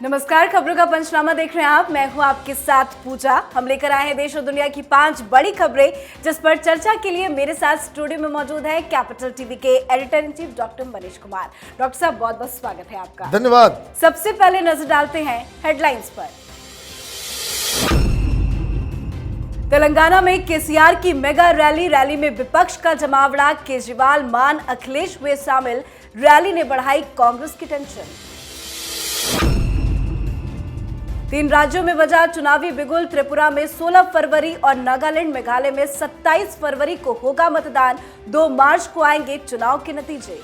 नमस्कार, खबरों का पंचनामा देख रहे हैं आप। मैं हूं आपके साथ पूजा। हम लेकर आए हैं देश और दुनिया की 5 बड़ी खबरें, जिस पर चर्चा के लिए मेरे साथ स्टूडियो में मौजूद है कैपिटल टीवी के editor in chief doctor Manish Kumar. Doctor साहब, बहुत बहुत स्वागत है आपका। धन्यवाद। सबसे पहले नजर डालते हैं हेडलाइंस पर। तेलंगाना में केसीआर की मेगा रैली में विपक्ष का जमावड़ा। केजरीवाल, मान, अखिलेश हुए शामिल। रैली ने बढ़ाई कांग्रेस की टेंशन। 3 राज्यों में बजा चुनावी बिगुल। त्रिपुरा में 16 फरवरी और नागालैंड, मेघालय में 27 फरवरी को होगा मतदान। 2 मार्च को आएंगे चुनाव के नतीजे।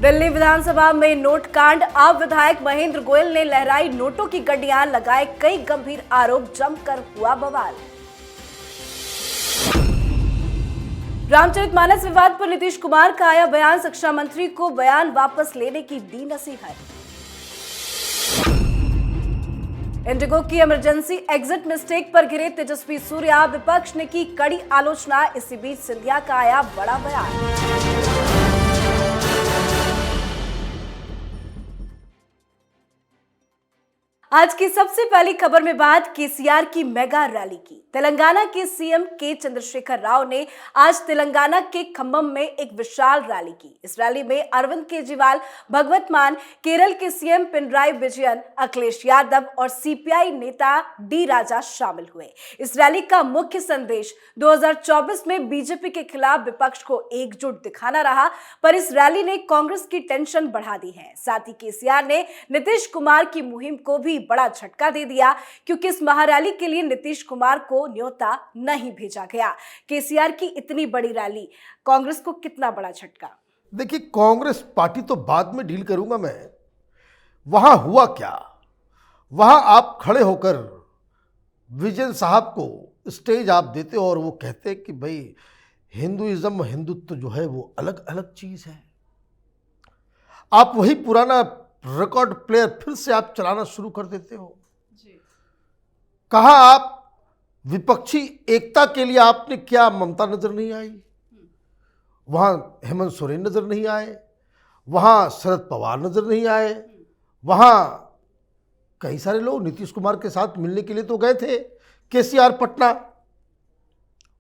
दिल्ली विधानसभा में नोट कांड। आप विधायक महेंद्र गोयल ने लहराई नोटों की गड्डियां, लगाए कई गंभीर आरोप, जमकर हुआ बवाल। रामचरितमानस विवाद पर नीतीश कुमार का आया बयान। शिक्षा मंत्री को बयान वापस लेने की दी नसीहत। इंडिगो की इमरजेंसी एग्जिट मिस्टेक पर घिरे तेजस्वी सूर्या। विपक्ष ने की कड़ी आलोचना। इसी बीच सिंधिया का आया बड़ा बयान। आज की सबसे पहली खबर में बात केसीआर की मेगा रैली की। तेलंगाना के सीएम के चंद्रशेखर राव ने आज तेलंगाना के खम्मम में एक विशाल रैली की। इस रैली में अरविंद केजरीवाल, भगवत मान, केरल के सीएम पिनराई विजयन, अखिलेश यादव और सीपीआई नेता डी राजा शामिल हुए। इस रैली का मुख्य संदेश 2024 में बीजेपी के खिलाफ विपक्ष को एकजुट दिखाना रहा, पर इस रैली ने कांग्रेस की टेंशन बढ़ा दी है। साथ ही केसीआर ने नीतीश कुमार की मुहिम को भी बड़ा झटका दे दिया, क्योंकि इस महारैली के लिए नीतीश कुमार को न्योता नहीं भेजा गया। केसीआर की इतनी बड़ी रैली कांग्रेस को कितना बड़ा झटका? देखिए, कांग्रेस पार्टी तो बाद में डील करूंगा मैं। वहां हुआ क्या? वहां आप खड़े होकर विजयन साहब को स्टेज आप देते हो और वो कहते कि भाई हिंदुइज्म, हिंदुत्व जो है वो अलग अलग चीज है। आप वही पुराना रिकॉर्ड प्लेयर फिर से आप चलाना शुरू कर देते हो जी। कहा आप विपक्षी एकता के लिए आपने क्या ममता नजर नहीं आई? वहां हेमंत सोरेन नजर नहीं आए, वहां शरद पवार नजर नहीं आए, वहां कई सारे लोग नीतीश कुमार के साथ मिलने के लिए तो गए थे। केसीआर पटना,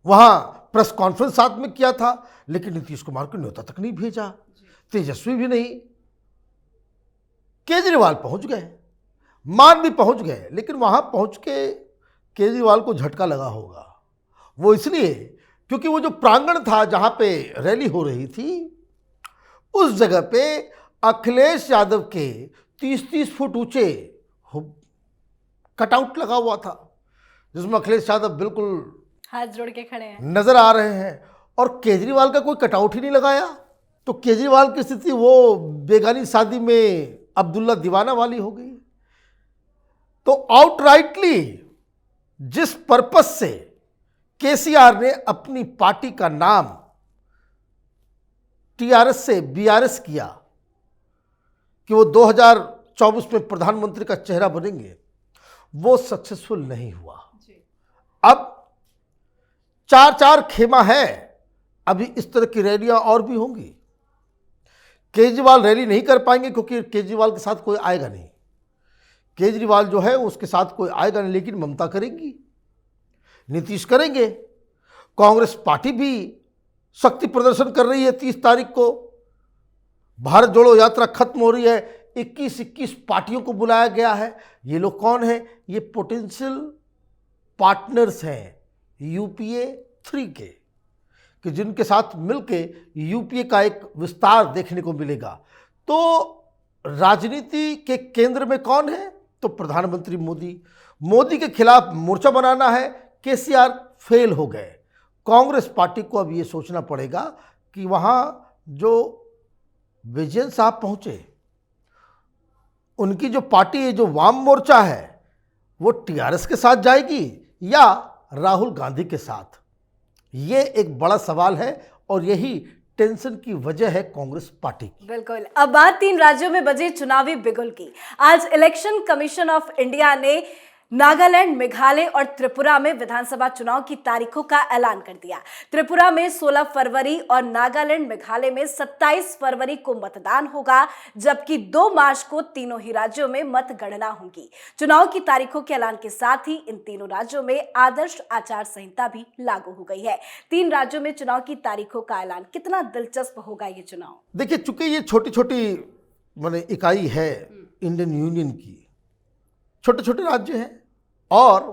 वहां प्रेस कॉन्फ्रेंस साथ में किया था, लेकिन नीतीश कुमार को न्योता तक नहीं भेजा, तेजस्वी भी नहीं। केजरीवाल पहुंच गए, मान भी पहुंच गए, लेकिन वहां पहुंच के केजरीवाल को झटका लगा होगा। वो इसलिए क्योंकि वो जो प्रांगण था जहां पे रैली हो रही थी, उस जगह पे अखिलेश यादव के 30-30 फुट ऊंचे कटआउट लगा हुआ था, जिसमें अखिलेश यादव बिल्कुल हाथ जोड़ के खड़े हैं, नजर आ रहे हैं, और केजरीवाल का कोई कटआउट ही नहीं लगाया। तो केजरीवाल की स्थिति वो बेगानी शादी में अब्दुल्ला दीवाना वाली हो गई। तो आउटराइटली जिस पर्पस से केसीआर ने अपनी पार्टी का नाम टीआरएस से बीआरएस किया कि वो 2024 में प्रधानमंत्री का चेहरा बनेंगे, वो सक्सेसफुल नहीं हुआ। अब 4-4 खेमा है, अभी इस तरह की रैलियां और भी होंगी। केजरीवाल रैली नहीं कर पाएंगे क्योंकि केजरीवाल के साथ कोई आएगा नहीं। केजरीवाल जो है उसके साथ कोई आएगा नहीं, लेकिन ममता करेंगी, नीतीश करेंगे। कांग्रेस पार्टी भी शक्ति प्रदर्शन कर रही है। 30 तारीख को भारत जोड़ो यात्रा खत्म हो रही है। 21 पार्टियों को बुलाया गया है। ये लोग कौन हैं? ये पोटेंशियल पार्टनर्स हैं यूपीए 3 के, कि जिनके साथ मिलके यूपीए का एक विस्तार देखने को मिलेगा। तो राजनीति के केंद्र में कौन है? तो प्रधानमंत्री मोदी के खिलाफ मोर्चा बनाना है। केसीआर फेल हो गए। कांग्रेस पार्टी को अब ये सोचना पड़ेगा कि वहां जो विजयन साहब पहुंचे, उनकी जो पार्टी है, जो वाम मोर्चा है, वो टीआरएस के साथ जाएगी या राहुल गांधी के साथ? ये एक बड़ा सवाल है और यही टेंशन की वजह है कांग्रेस पार्टी की। बिल्कुल। अब बात 3 राज्यों में बजे चुनावी बिगुल की। आज इलेक्शन कमीशन ऑफ इंडिया ने नागालैंड, मेघालय और त्रिपुरा में विधानसभा चुनाव की तारीखों का ऐलान कर दिया। त्रिपुरा में 16 फरवरी और नागालैंड, मेघालय में 27 फरवरी को मतदान होगा, जबकि 2 मार्च को तीनों ही राज्यों में मतगणना होगी। चुनाव की तारीखों के ऐलान के साथ ही इन तीनों राज्यों में आदर्श आचार संहिता भी लागू हो गई है। 3 राज्यों में चुनाव की तारीखों का ऐलान, कितना दिलचस्प होगा ये चुनाव। देखिए, चूंकि ये छोटी छोटी माने इकाई है इंडियन यूनियन की, छोटे छोटे राज्य हैं और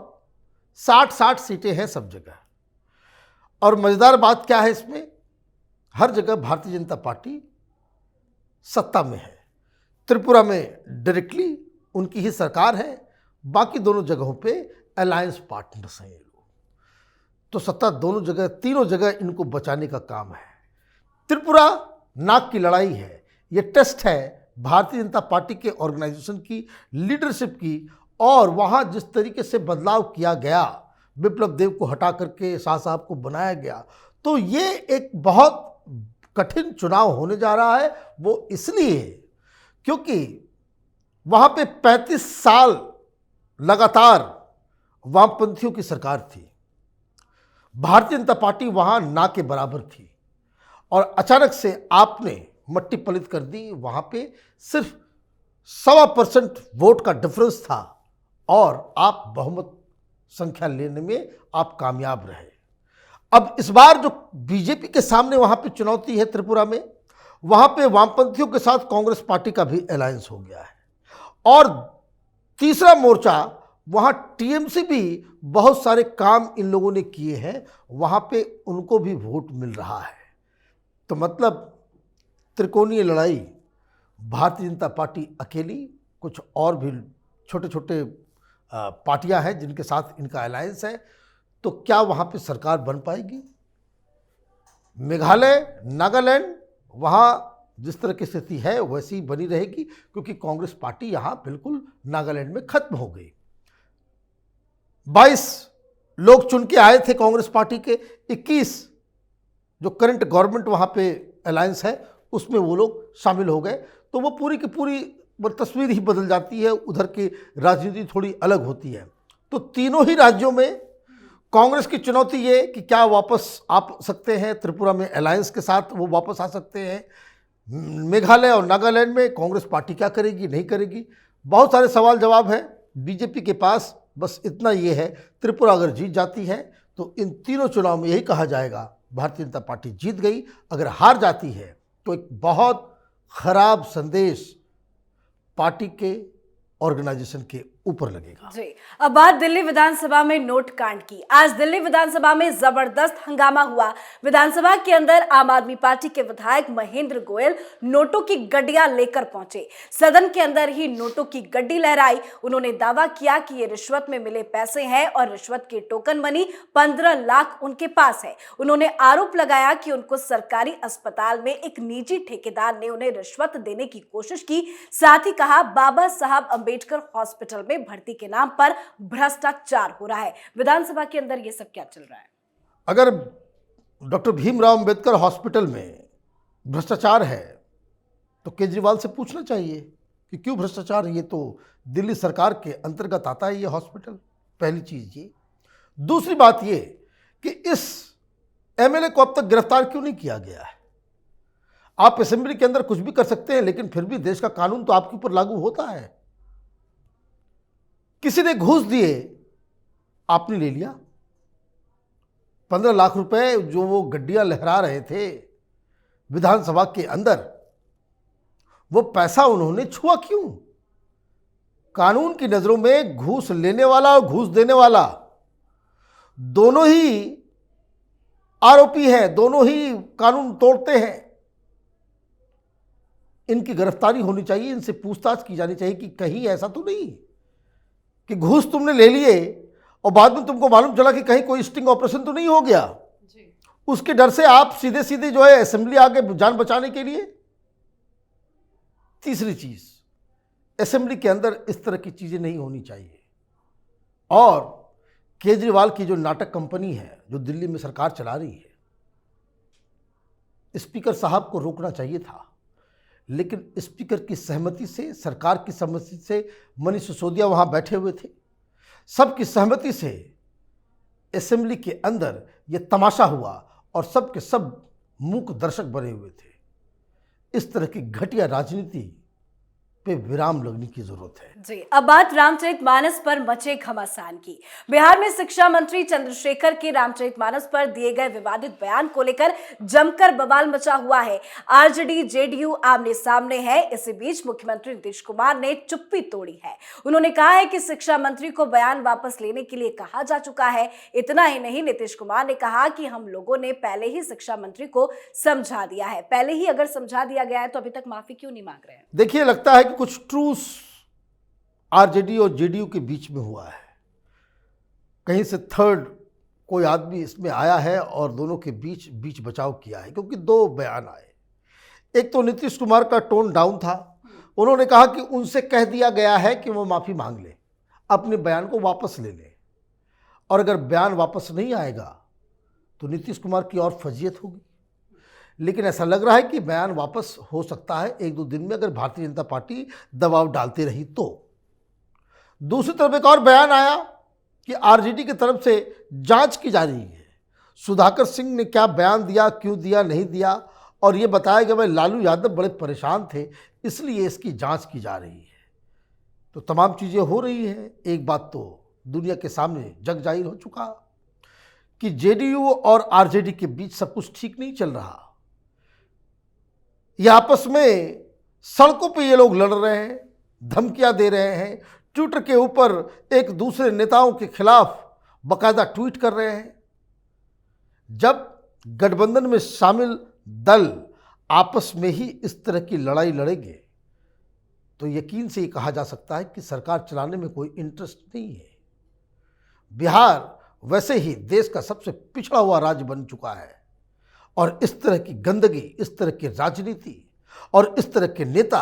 60-60 सीटें हैं सब जगह। और मजेदार बात क्या है इसमें, हर जगह भारतीय जनता पार्टी सत्ता में है। त्रिपुरा में डायरेक्टली उनकी ही सरकार है, बाकी दोनों जगहों पे अलायंस पार्टनर्स हैं ये लोग। तो सत्ता दोनों जगह, तीनों जगह इनको बचाने का काम है। त्रिपुरा नाक की लड़ाई है, ये टेस्ट है भारतीय जनता पार्टी के ऑर्गेनाइजेशन की, लीडरशिप की। और वहाँ जिस तरीके से बदलाव किया गया, विप्लव देव को हटा करके शाह साहब को बनाया गया, तो ये एक बहुत कठिन चुनाव होने जा रहा है। वो इसलिए क्योंकि वहाँ पे 35 साल लगातार वामपंथियों की सरकार थी, भारतीय जनता पार्टी वहाँ ना के बराबर थी, और अचानक से आपने मट्टी पलित कर दी। वहाँ पे सिर्फ 1.25% वोट का डिफरेंस था और आप बहुमत संख्या लेने में आप कामयाब रहे। अब इस बार जो बीजेपी के सामने वहाँ पे चुनौती है त्रिपुरा में, वहाँ पे वामपंथियों के साथ कांग्रेस पार्टी का भी अलायंस हो गया है। और तीसरा मोर्चा, वहाँ टीएमसी भी बहुत सारे काम इन लोगों ने किए हैं, वहाँ पे उनको भी वोट मिल रहा है। तो मतलब त्रिकोणीय लड़ाई, भारतीय जनता पार्टी अकेली, कुछ और भी छोटे छोटे पार्टियां हैं जिनके साथ इनका अलायंस है। तो क्या वहाँ पे सरकार बन पाएगी? मेघालय, नागालैंड, वहाँ जिस तरह की स्थिति है वैसी बनी रहेगी, क्योंकि कांग्रेस पार्टी यहाँ बिल्कुल नागालैंड में खत्म हो गई। 22 लोग चुन के आए थे कांग्रेस पार्टी के, 21 जो करंट गवर्नमेंट वहाँ पे अलायंस है उसमें वो लोग शामिल हो गए। तो वो पूरी की पूरी तस्वीर ही बदल जाती है, उधर की राजनीति थोड़ी अलग होती है। तो तीनों ही राज्यों में कांग्रेस की चुनौती ये कि क्या वापस आ सकते हैं, त्रिपुरा में अलायंस के साथ वो वापस आ सकते हैं। मेघालय और नागालैंड में कांग्रेस पार्टी क्या करेगी, नहीं करेगी, बहुत सारे सवाल जवाब हैं बीजेपी के पास। बस इतना ये है, त्रिपुरा अगर जीत जाती है तो इन तीनों चुनाव में यही कहा जाएगा भारतीय जनता पार्टी जीत गई। अगर हार जाती है तो एक बहुत खराब संदेश पार्टी के ऑर्गेनाइजेशन के ऊपर लगेगा। जी, अब बात दिल्ली विधानसभा में नोट कांड की। आज दिल्ली विधानसभा में जबरदस्त हंगामा हुआ। विधानसभा के अंदर आम आदमी पार्टी के विधायक महेंद्र गोयल नोटों की गड्डियां लेकर पहुंचे। सदन के अंदर ही नोटों की गड्डी लहराई। उन्होंने दावा किया कि ये रिश्वत में मिले पैसे हैं और रिश्वत की टोकन मनी 15 लाख उनके पास है। उन्होंने आरोप लगाया कि उनको सरकारी अस्पताल में एक निजी ठेकेदार ने उन्हें रिश्वत देने की कोशिश की। साथ ही कहा, बाबा साहब अंबेडकर हॉस्पिटल में भर्ती के नाम पर भ्रष्टाचार हो रहा है। विधानसभा के अंदर ये सब क्या चल रहा है? अगर डॉक्टर भीमराव अंबेडकर हॉस्पिटल में भ्रष्टाचार है तो केजरीवाल से पूछना चाहिए कि क्यों भ्रष्टाचार। ये तो दिल्ली सरकार के अंतर्गत आता है ये हॉस्पिटल, पहली चीज ये। दूसरी बात ये कि इस एमएलए को अब तक गिरफ्तार क्यों नहीं किया गया है। आप असेंबली के अंदर कुछ भी कर सकते हैं, लेकिन फिर भी देश का कानून तो आपके ऊपर लागू होता है। किसी ने घूस दिए, आपने ले लिया। 15 लाख रुपए जो वो गड्डियां लहरा रहे थे विधानसभा के अंदर, वो पैसा उन्होंने छुआ क्यों? कानून की नजरों में घूस लेने वाला और घूस देने वाला दोनों ही आरोपी हैं, दोनों ही कानून तोड़ते हैं। इनकी गिरफ्तारी होनी चाहिए, इनसे पूछताछ की जानी चाहिए कि कहीं ऐसा तो नहीं कि घूस तुमने ले लिए और बाद में तुमको मालूम चला कि कहीं कोई स्टिंग ऑपरेशन तो नहीं हो गया जी। उसके डर से आप सीधे सीधे जो है असेंबली आ गए जान बचाने के लिए। तीसरी चीज, असेंबली के अंदर इस तरह की चीजें नहीं होनी चाहिए। और केजरीवाल की जो नाटक कंपनी है जो दिल्ली में सरकार चला रही है, स्पीकर साहब को रोकना चाहिए था, लेकिन स्पीकर की सहमति से, सरकार की सहमति से मनीष सिसोदिया वहां बैठे हुए थे। सबकी सहमति से असेंबली के अंदर यह तमाशा हुआ और सब के सब मूक दर्शक बने हुए थे। इस तरह की घटिया राजनीति पे विराम लगने की जरूरत है। जी, अब बात रामचरितमानस पर मचे घमासान की। बिहार में शिक्षा मंत्री चंद्रशेखर के रामचरितमानस पर दिए गए विवादित बयान को लेकर जमकर बवाल मचा हुआ है। आरजेडी जेडीयू आमने सामने है। इसी बीच मुख्यमंत्री नीतीश कुमार ने चुप्पी तोड़ी है। उन्होंने कहा है कि शिक्षा मंत्री को बयान वापस लेने के लिए कहा जा चुका है। इतना ही नहीं, नीतीश कुमार ने कहा कि हम लोगों ने पहले ही शिक्षा मंत्री को समझा दिया है। पहले ही अगर समझा दिया गया है तो अभी तक माफी क्यों नहीं मांग रहे हैं? देखिए, लगता है कि कुछ ट्रूस आरजेडी और जेडीयू के बीच में हुआ है। कहीं से थर्ड कोई आदमी इसमें आया है और दोनों के बीच बचाव किया है, क्योंकि दो बयान आए। एक तो नीतीश कुमार का टोन डाउन था। उन्होंने कहा कि उनसे कह दिया गया है कि वो माफी मांग ले, अपने बयान को वापस ले ले, और अगर बयान वापस नहीं आएगा तो नीतीश कुमार की और फजीयत होगी। लेकिन ऐसा लग रहा है कि बयान वापस हो सकता है 1-2 दिन में, अगर भारतीय जनता पार्टी दबाव डालती रही तो। दूसरी तरफ एक और बयान आया कि आरजेडी की तरफ से जांच की जा रही है। सुधाकर सिंह ने क्या बयान दिया, क्यों दिया, नहीं दिया, और ये बताया कि भाई लालू यादव बड़े परेशान थे इसलिए इसकी जांच की जा रही है। तो तमाम चीज़ें हो रही हैं। एक बात तो दुनिया के सामने जग जाहिर हो चुका कि जेडीयू और आरजेडी के बीच सब कुछ ठीक नहीं चल रहा। ये आपस में सड़कों पे ये लोग लड़ रहे हैं, धमकियां दे रहे हैं, ट्विटर के ऊपर एक दूसरे नेताओं के खिलाफ बकायदा ट्वीट कर रहे हैं। जब गठबंधन में शामिल दल आपस में ही इस तरह की लड़ाई लड़ेंगे तो यकीन से ये कहा जा सकता है कि सरकार चलाने में कोई इंटरेस्ट नहीं है। बिहार वैसे ही देश का सबसे पिछड़ा हुआ राज्य बन चुका है, और इस तरह की गंदगी, इस तरह की राजनीति और इस तरह के नेता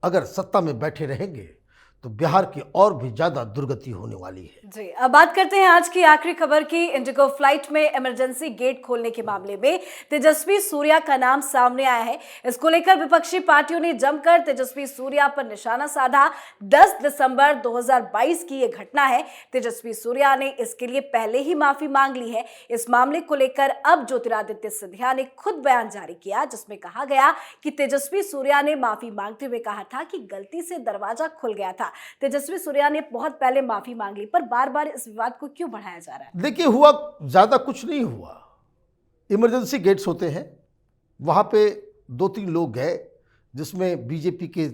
अगर सत्ता में बैठे रहेंगे तो बिहार की और भी ज्यादा दुर्गति होने वाली है। जी, अब बात करते हैं आज की आखिरी खबर की। इंडिगो फ्लाइट में इमरजेंसी गेट खोलने के मामले में तेजस्वी सूर्या का नाम सामने आया है। इसको लेकर विपक्षी पार्टियों ने जमकर तेजस्वी सूर्या पर निशाना साधा। 10 दिसंबर 2022 की यह घटना है। तेजस्वी सूर्या ने इसके लिए पहले ही माफी मांग ली है। इस मामले को लेकर अब ज्योतिरादित्य सिंधिया ने खुद बयान जारी किया, जिसमें कहा गया कि तेजस्वी सूर्या ने माफी मांगते हुए कहा था कि गलती से दरवाजा खुल गया था। तेजस्वी सूर्या ने बहुत पहले माफी मांग ली, पर बार-बार इस विवाद को क्यों बढ़ाया जा रहा है? देखिए, हुआ ज्यादा कुछ नहीं हुआ। इमरजेंसी गेट्स होते हैं, वहां पे 2-3 लोग गए, जिसमें बीजेपी के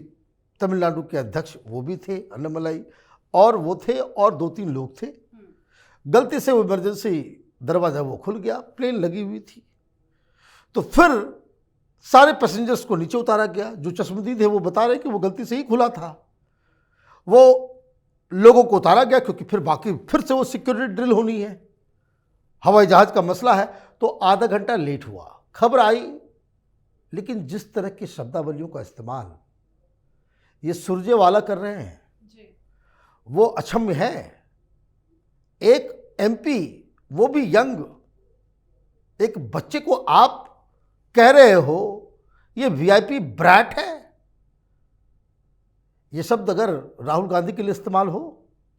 तमिलनाडु के अध्यक्ष वो भी थे, अन्नामलाई, और वो थे, और 2-3 लोग थे। गलती से वो इमरजेंसी दरवाजा वो खुल गया, प्लेन लगी हुई थी, तो फिर सारे पैसेंजर्स को नीचे उतारा गया। जो चश्मदीद है वो बता रहे कि वो गलती से ही खुला था। वो लोगों को उतारा गया क्योंकि फिर बाकी फिर से वो सिक्योरिटी ड्रिल होनी है। हवाई जहाज का मसला है, तो आधा घंटा लेट हुआ, खबर आई। लेकिन जिस तरह की शब्दावलियों का इस्तेमाल ये सुरजेवाला कर रहे हैं जी, वो अक्षम्य है। एक एमपी, वो भी यंग, एक बच्चे को आप कह रहे हो ये वीआईपी ब्रैट है। ये शब्द अगर राहुल गांधी के लिए इस्तेमाल हो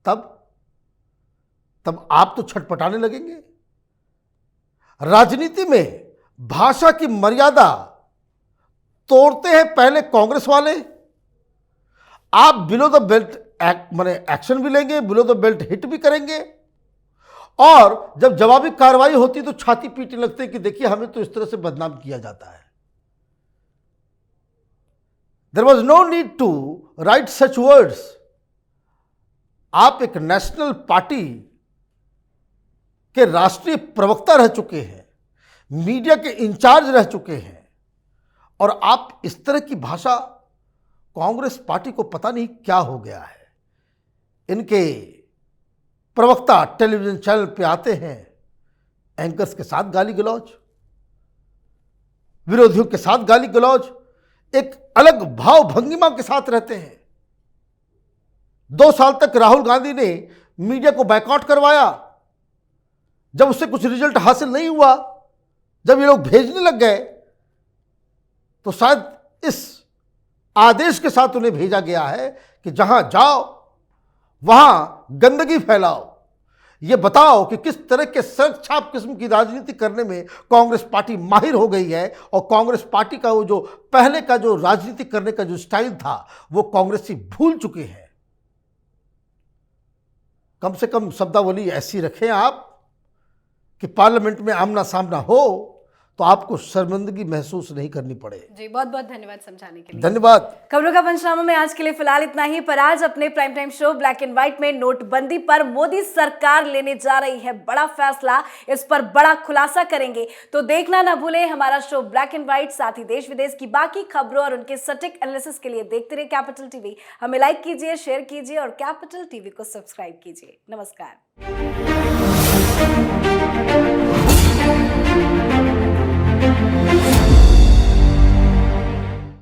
तब आप तो छटपटाने लगेंगे। राजनीति में भाषा की मर्यादा तोड़ते हैं पहले कांग्रेस वाले। आप बिलो द बेल्ट माने एक्शन भी लेंगे, बिलो द बेल्ट हिट भी करेंगे, और जब जवाबी कार्रवाई होती तो छाती पीटने लगते कि देखिए हमें तो इस तरह से बदनाम किया जाता है। There was no need to write such words. आप एक नेशनल पार्टी के राष्ट्रीय प्रवक्ता रह चुके हैं, मीडिया के इंचार्ज रह चुके हैं, और आप इस तरह की भाषा, कांग्रेस पार्टी को पता नहीं क्या हो गया है। इनके प्रवक्ता टेलीविजन चैनल पे आते हैं, एंकर्स के साथ गाली गलौज, विरोधियों के साथ गाली गलौज, एक अलग भाव भंगिमा के साथ रहते हैं। 2 साल तक राहुल गांधी ने मीडिया को बायकॉट करवाया। जब उससे कुछ रिजल्ट हासिल नहीं हुआ, जब ये लोग भेजने लग गए, तो शायद इस आदेश के साथ उन्हें भेजा गया है कि जहां जाओ वहां गंदगी फैलाओ, ये बताओ कि किस तरह के सड़क छाप किस्म की राजनीति करने में कांग्रेस पार्टी माहिर हो गई है। और कांग्रेस पार्टी का वो जो पहले का जो राजनीति करने का जो स्टाइल था वो कांग्रेसी भूल चुके हैं। कम से कम शब्दावली ऐसी रखें आप कि पार्लियामेंट में आमना सामना हो तो आपको शर्मिंदगी महसूस नहीं करनी पड़े। जी, बहुत बहुत धन्यवाद समझाने के लिए। धन्यवाद। खबरों का पंचनामा में आज के लिए फिलहाल इतना ही, पर आज अपने prime time show black and white में नोटबंदी पर मोदी सरकार लेने जा रही है बड़ा फैसला, इस पर बड़ा खुलासा करेंगे। तो देखना ना भूलें हमारा शो ब्लैक एंड व्हाइट। साथ ही देश विदेश की बाकी खबरों और उनके सटीक एनालिसिस के लिए देखते रहिए कैपिटल टीवी। हमें लाइक कीजिए, शेयर कीजिए और कैपिटल टीवी को सब्सक्राइब कीजिए। नमस्कार।